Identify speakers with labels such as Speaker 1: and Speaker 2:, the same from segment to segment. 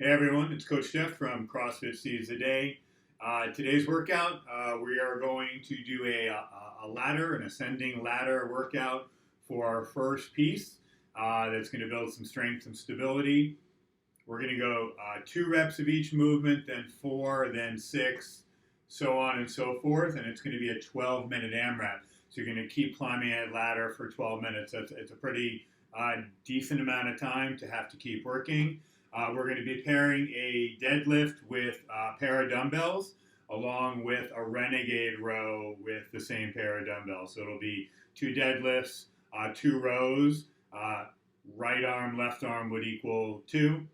Speaker 1: Hey everyone, it's Coach Jeff from CrossFit Seeds a Day. Today's workout, we are going to do a ladder, an ascending ladder workout for our first piece. That's going to build some strength and stability. We're going to go 2 reps of each movement, then 4, then 6, so on and so forth. And it's going to be a 12-minute amrap. So you're going to keep climbing that ladder for 12 minutes. It's a pretty decent amount of time to have to keep working. We're going to be pairing a deadlift with a pair of dumbbells along with a Renegade Row with the same pair of dumbbells. So it'll be 2 deadlifts, 2 rows, right arm, left arm would equal 2.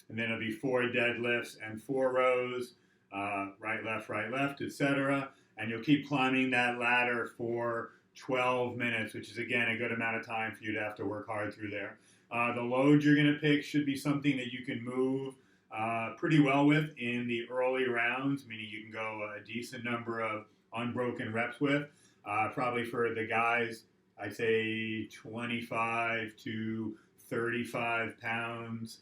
Speaker 1: And then it'll be 4 deadlifts and 4 rows, right, left, etc. And you'll keep climbing that ladder for 12 minutes, which is, again, a good amount of time for you to have to work hard through there. The load you're going to pick should be something that you can move pretty well with in the early rounds, meaning you can go a decent number of unbroken reps with. Probably for the guys, I'd say 25 to 35 pounds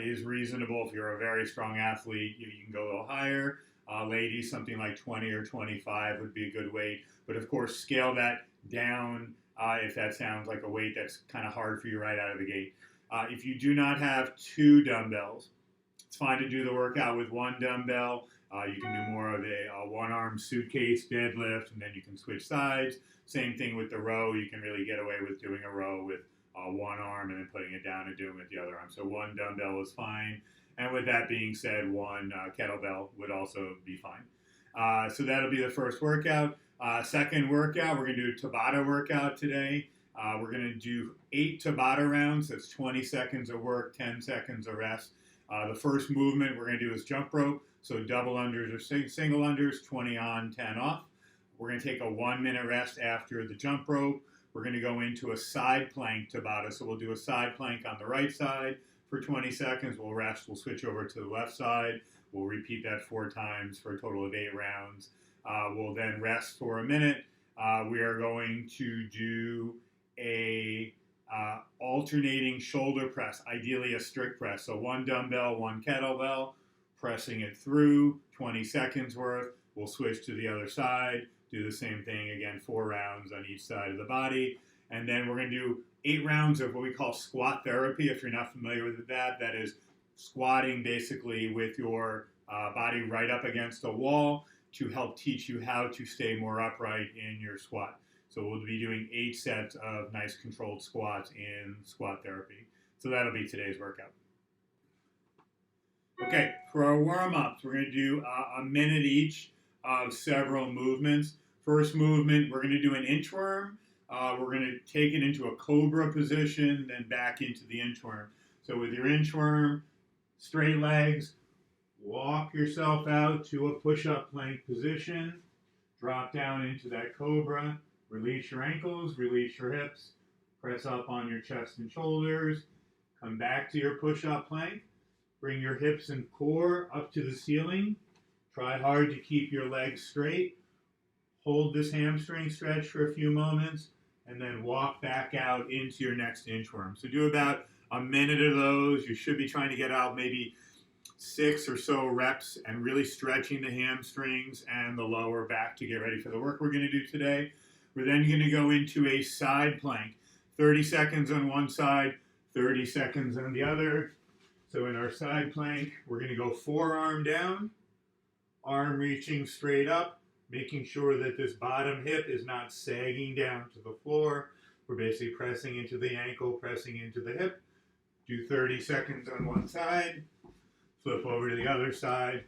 Speaker 1: is reasonable. If you're a very strong athlete, you can go a little higher. Ladies, something like 20 or 25 would be a good weight. But of course, scale that down if that sounds like a weight that's kind of hard for you right out of the gate. If you do not have 2 dumbbells, it's fine to do the workout with 1 dumbbell. You can do more of a one-arm suitcase deadlift, and then you can switch sides. Same thing with the row. You can really get away with doing a row with 1 arm and then putting it down and doing it with the other arm. So 1 dumbbell is fine. And with that being said, 1 kettlebell would also be fine. So that'll be the first workout. Second workout, we're going to do a Tabata workout today. We're going to do 8 Tabata rounds. That's 20 seconds of work, 10 seconds of rest. The first movement we're going to do is Jumprope. So double unders or single unders, 20 on, 10 off. We're going to take a 1-minute rest after the Jumprope. We're going to go into a side plank Tabata. So we'll do a side plank on the right side for 20 seconds. We'll rest. We'll switch over to the left side. We'll repeat that 4 times for a total of 8 rounds. We'll then rest for a minute. We are going to do a alternating shoulder press, ideally a strict press. So 1 dumbbell, 1 kettlebell, pressing it through, 20 seconds worth. We'll switch to the other side, do the same thing again, 4 rounds on each side of the body. And then we're going to do 8 rounds of what we call squat therapy. If you're not familiar with that, that is squatting basically with your body right up against a wall to help teach you how to stay more upright in your squat. So we'll be doing 8 sets of nice controlled squats in squat therapy. So that'll be today's workout. Okay, for our warm-ups, we're going to do a minute each of several movements. First movement, we're going to do an inchworm. We're going to take it into a Cobra position, then back into the inchworm. So with your inchworm, straight legs, walk yourself out to a push-up plank position. Drop down into that Cobra. Release your ankles, release your hips. Press up on your chest and shoulders. Come back to your push-up plank. Bring your hips and core up to the ceiling. Try hard to keep your legs straight. Hold this hamstring stretch for a few moments, and then walk back out into your next inchworm. So do about a minute of those. You should be trying to get out maybe 6 or so reps and really stretching the hamstrings and the lower back to get ready for the work we're going to do today. We're then going to go into a side plank. 30 seconds on one side, 30 seconds on the other. So in our side plank, we're going to go forearm down, arm reaching straight up, making sure that this bottom hip is not sagging down to the floor. We're basically pressing into the ankle, pressing into the hip. Do 30 seconds on one side. Flip over to the other side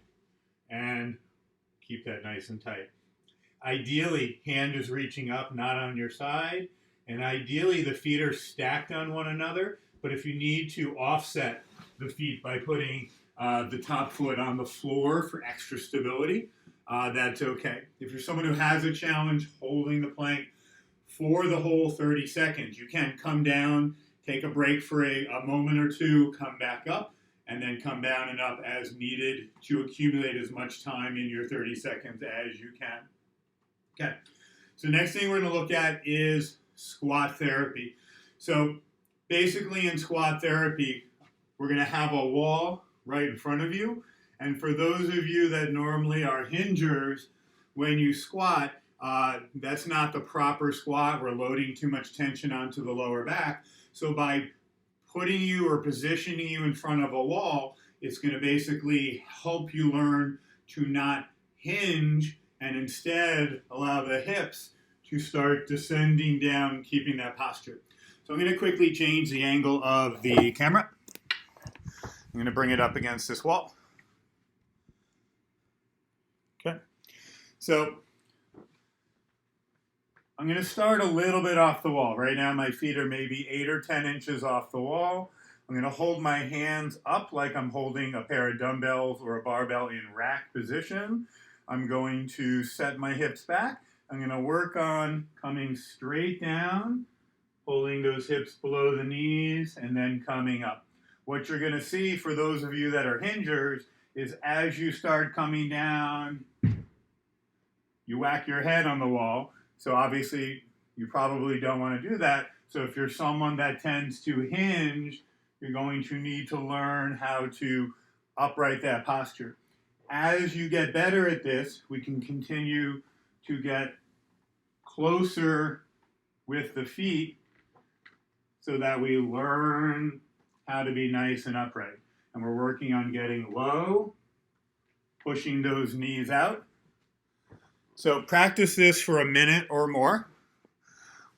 Speaker 1: and keep that nice and tight. Ideally, hand is reaching up, not on your side. And ideally, the feet are stacked on one another. But if you need to offset the feet by putting the top foot on the floor for extra stability, that's okay. If you're someone who has a challenge holding the plank for the whole 30 seconds, you can come down, take a break for a moment or two, come back up, and then come down and up as needed to accumulate as much time in your 30 seconds as you can. Okay, so next thing we're going to look at is squat therapy. So basically in squat therapy, we're going to have a wall right in front of you. And for those of you that normally are hingers, when you squat, that's not the proper squat. We're loading too much tension onto the lower back. So by putting you or positioning you in front of a wall, it's going to basically help you learn to not hinge and instead allow the hips to start descending down, keeping that posture. So I'm going to quickly change the angle of the camera. I'm going to bring it up against this wall. Okay. So I'm going to start a little bit off the wall. Right now my feet are maybe 8 or 10 inches off the wall. I'm going to hold my hands up like I'm holding a pair of dumbbells or a barbell in rack position. I'm going to set my hips back. I'm going to work on coming straight down, holding those hips below the knees, and then coming up. What you're going to see for those of you that are hingers is as you start coming down, you whack your head on the wall. So obviously you probably don't want to do that. So if you're someone that tends to hinge, you're going to need to learn how to upright that posture. As you get better at this, we can continue to get closer with the feet so that we learn how to be nice and upright. And we're working on getting low, pushing those knees out. So practice this for a minute or more.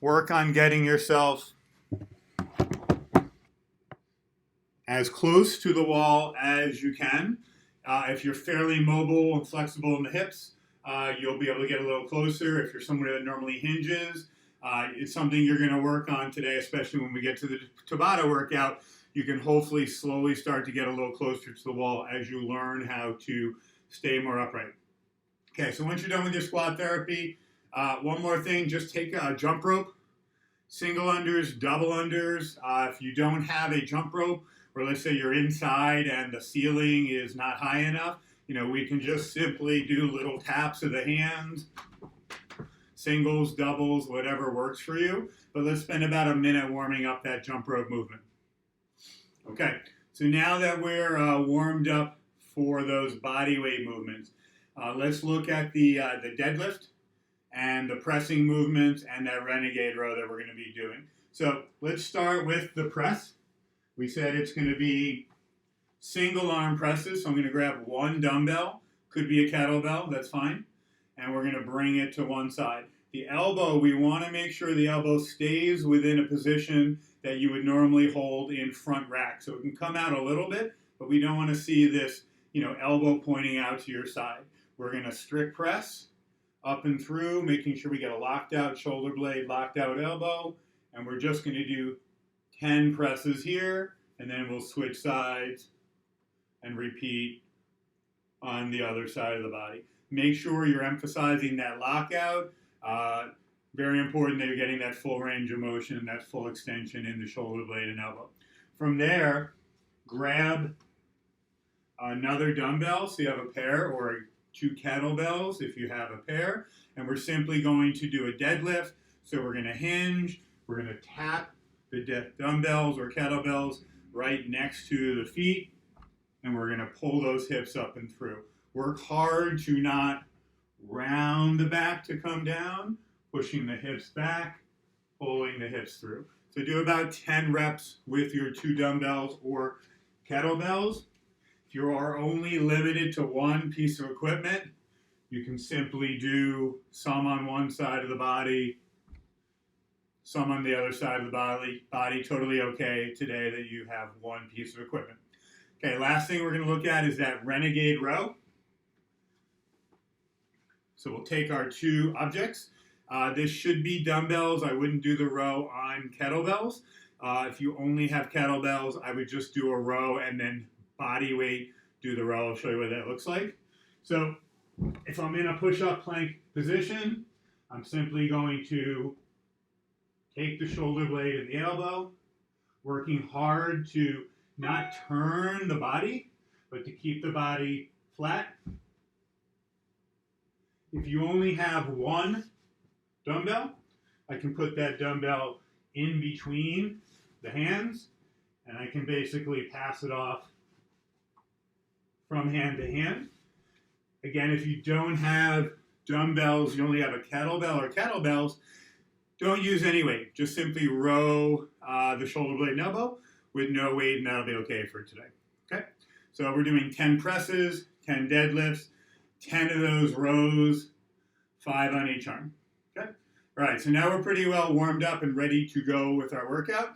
Speaker 1: Work on getting yourself as close to the wall as you can. If you're fairly mobile and flexible in the hips, you'll be able to get a little closer. If you're someone that normally hinges, it's something you're going to work on today, especially when we get to the Tabata workout. You can hopefully slowly start to get a little closer to the wall as you learn how to stay more upright. Okay, so once you're done with your squat therapy, one more thing, just take a jump rope, single unders, double unders. If you don't have a jump rope, or let's say you're inside and the ceiling is not high enough, we can just simply do little taps of the hands, singles, doubles, whatever works for you. But let's spend about a minute warming up that jump rope movement. Okay, so now that we're warmed up for those body weight movements, let's look at the deadlift and the pressing movements and that Renegade Row that we're going to be doing. So let's start with the press. We said it's going to be single arm presses. So I'm going to grab one dumbbell, could be a kettlebell, that's fine. And we're going to bring it to one side. The elbow, we want to make sure the elbow stays within a position that you would normally hold in front rack. So it can come out a little bit, but we don't want to see this, elbow pointing out to your side. We're going to strict press up and through, making sure we get a locked out shoulder blade, locked out elbow. And we're just going to do 10 presses here, and then we'll switch sides and repeat on the other side of the body. Make sure you're emphasizing that lockout. Very important that you're getting that full range of motion and that full extension in the shoulder blade and elbow. From there, grab another dumbbell, so you have a pair, or 2 kettlebells if you have a pair, and we're simply going to do a deadlift. So we're going to hinge, we're going to tap the dumbbells or kettlebells right next to the feet, and we're going to pull those hips up and through. Work hard to not round the back to come down, pushing the hips back, pulling the hips through. So do about 10 reps with your 2 dumbbells or kettlebells. If you are only limited to one piece of equipment, you can simply do some on one side of the body, some on the other side of the body. Totally okay today that you have one piece of equipment. Okay, last thing we're going to look at is that Renegade Row. So we'll take our 2 objects. This should be dumbbells. I wouldn't do the row on kettlebells. If you only have kettlebells, I would just do a row and then body weight, do the row. I'll show you what that looks like. So if I'm in a push-up plank position, I'm simply going to take the shoulder blade and the elbow, working hard to not turn the body, but to keep the body flat. If you only have one dumbbell, I can put that dumbbell in between the hands, and I can basically pass it off from hand to hand. Again, if you don't have dumbbells, you only have a kettlebell or kettlebells, don't use any weight. Just simply row the shoulder blade and elbow with no weight, and that'll be okay for today. Okay? So we're doing 10 presses, 10 deadlifts, 10 of those rows, 5 on each arm. Okay? All right, so now we're pretty well warmed up and ready to go with our workout.